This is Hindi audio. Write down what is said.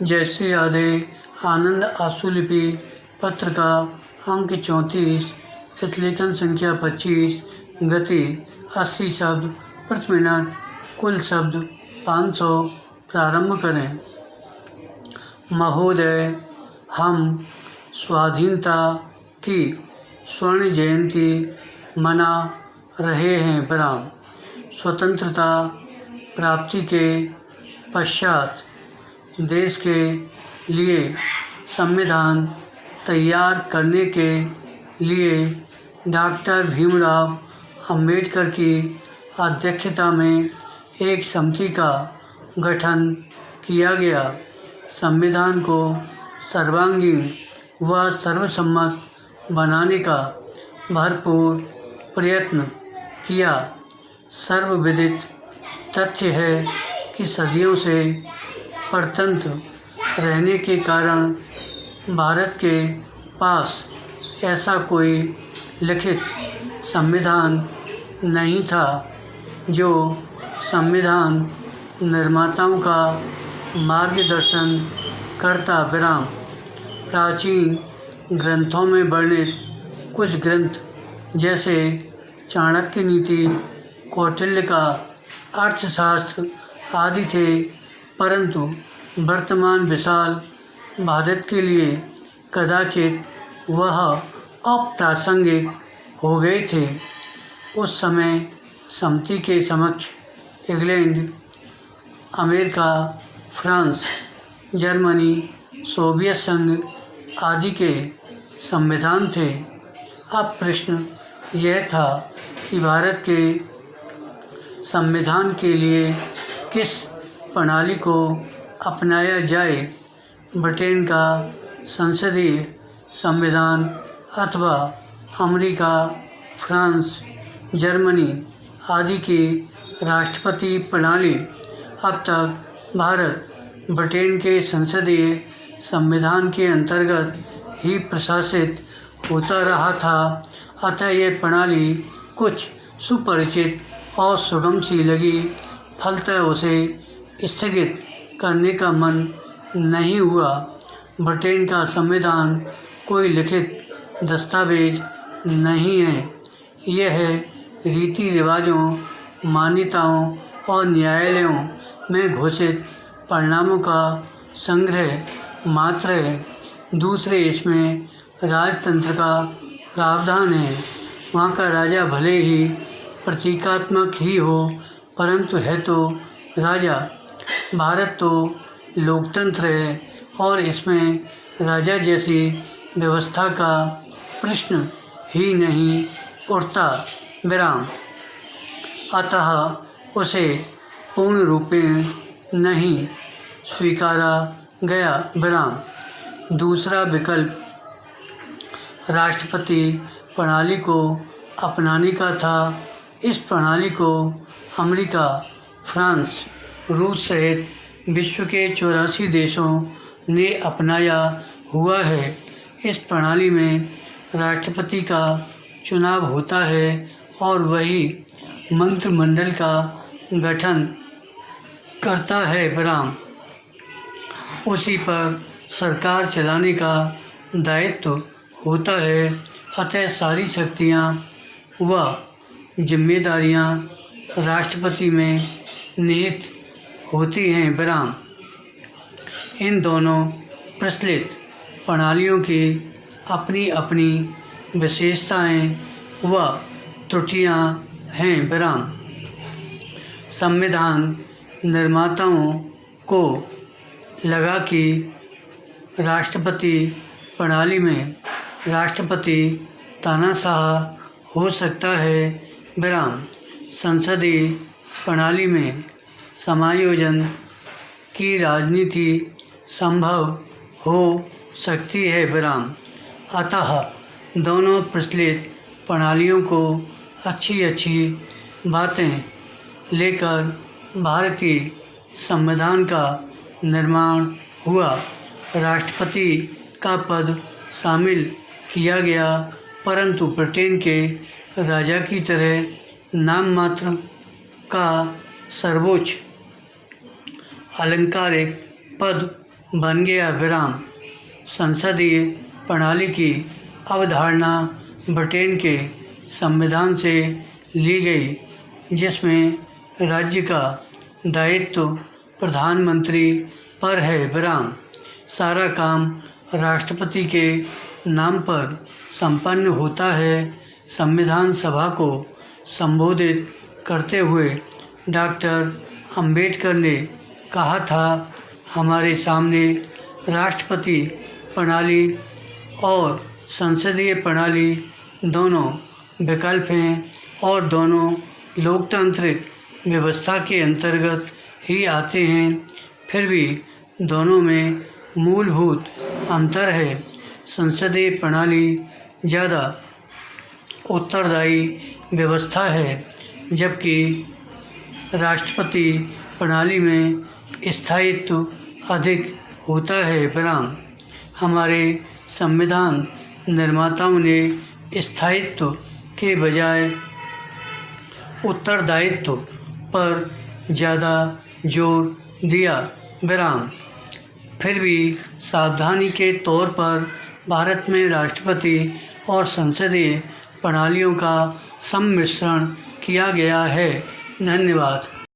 जयश्री राधे आनंद आशुलिपि पत्र का अंक 34, प्रतिलेखन संख्या 25, गति 80 शब्द प्रति मिनट, कुल शब्द 500। प्रारंभ करें। महोदय, हम स्वाधीनता की स्वर्ण जयंती मना रहे हैं। विराम। स्वतंत्रता प्राप्ति के पश्चात देश के लिए संविधान तैयार करने के लिए डॉक्टर भीमराव अंबेडकर की अध्यक्षता में एक समिति का गठन किया गया। संविधान को सर्वांगीण व सर्वसम्मत बनाने का भरपूर प्रयत्न किया। सर्वविदित तथ्य है कि सदियों से परतंत्र रहने के कारण भारत के पास ऐसा कोई लिखित संविधान नहीं था जो संविधान निर्माताओं का मार्गदर्शन करता। विराम। प्राचीन ग्रंथों में वर्णित कुछ ग्रंथ जैसे चाणक्य नीति, कौटिल्य का अर्थशास्त्र आदि थे, परंतु वर्तमान विशाल भारत के लिए कदाचित वह अप्रासंगिक हो गए थे। उस समय समिति के समक्ष England, America, France, Germany, Soviet संघ आदि के संविधान थे। अब प्रश्न यह था कि भारत के संविधान के लिए किस प्रणाली को अपनाया जाए। ब्रिटेन का संसदीय संविधान अथवा अमेरिका, फ्रांस, जर्मनी आदि की राष्ट्रपति प्रणाली। अब तक भारत ब्रिटेन के संसदीय संविधान के अंतर्गत ही प्रशासित होता रहा था, अतः यह प्रणाली कुछ सुपरिचित और सुगम सी लगी। फलतः उसे स्थगित करने का मन नहीं हुआ। ब्रिटेन का संविधान कोई लिखित दस्तावेज नहीं है। यह रीति रिवाजों, मान्यताओं और न्यायालयों में घोषित परिणामों का संग्रह मात्र है। दूसरे, इसमें राजतंत्र का प्रावधान है। वहाँ का राजा भले ही प्रतीकात्मक ही हो, परंतु है तो राजा। भारत तो लोकतंत्र है और इसमें राजा जैसी व्यवस्था का प्रश्न ही नहीं उठता। विराम। अतः उसे पूर्ण रूपेण नहीं स्वीकारा गया। विराम। दूसरा विकल्प राष्ट्रपति प्रणाली को अपनाने का था। इस प्रणाली को अमेरिका, फ्रांस, रूस सहित विश्व के 84 देशों ने अपनाया हुआ है। इस प्रणाली में राष्ट्रपति का चुनाव होता है और वही मंत्रिमंडल का गठन करता है। विराम। उसी पर सरकार चलाने का दायित्व होता है, अतः सारी शक्तियाँ व जिम्मेदारियाँ राष्ट्रपति में निहित होती हैं। विराम। इन दोनों प्रचलित प्रणालियों की अपनी अपनी विशेषताएं व त्रुटियां हैं। विराम। संविधान निर्माताओं को लगा कि राष्ट्रपति प्रणाली में राष्ट्रपति तानाशाह हो सकता है। विराम। संसदीय प्रणाली में समायोजन की राजनीति संभव हो सकती है। विराम। अतः दोनों प्रचलित प्रणालियों को अच्छी बातें लेकर भारतीय संविधान का निर्माण हुआ। राष्ट्रपति का पद शामिल किया गया, परंतु ब्रिटेन के राजा की तरह नाम मात्र का सर्वोच्च आलंकारिक पद बन गया विराम। संसदीय प्रणाली की अवधारणा ब्रिटेन के संविधान से ली गई, जिसमें राज्य का दायित्व प्रधानमंत्री पर है विराम। सारा काम राष्ट्रपति के नाम पर संपन्न होता है। संविधान सभा को संबोधित करते हुए डॉक्टर अंबेडकर ने कहा था, हमारे सामने राष्ट्रपति प्रणाली और संसदीय प्रणाली दोनों विकल्प हैं और दोनों लोकतांत्रिक व्यवस्था के अंतर्गत ही आते हैं। फिर भी दोनों में मूलभूत अंतर है। संसदीय प्रणाली ज़्यादा उत्तरदायी व्यवस्था है, जबकि राष्ट्रपति प्रणाली में स्थायित्व अधिक होता है विराम। हमारे संविधान निर्माताओं ने स्थायित्व के बजाय उत्तरदायित्व पर ज़्यादा जोर दिया विराम। फिर भी सावधानी के तौर पर भारत में राष्ट्रपति और संसदीय प्रणालियों का सम्मिश्रण किया गया है। धन्यवाद।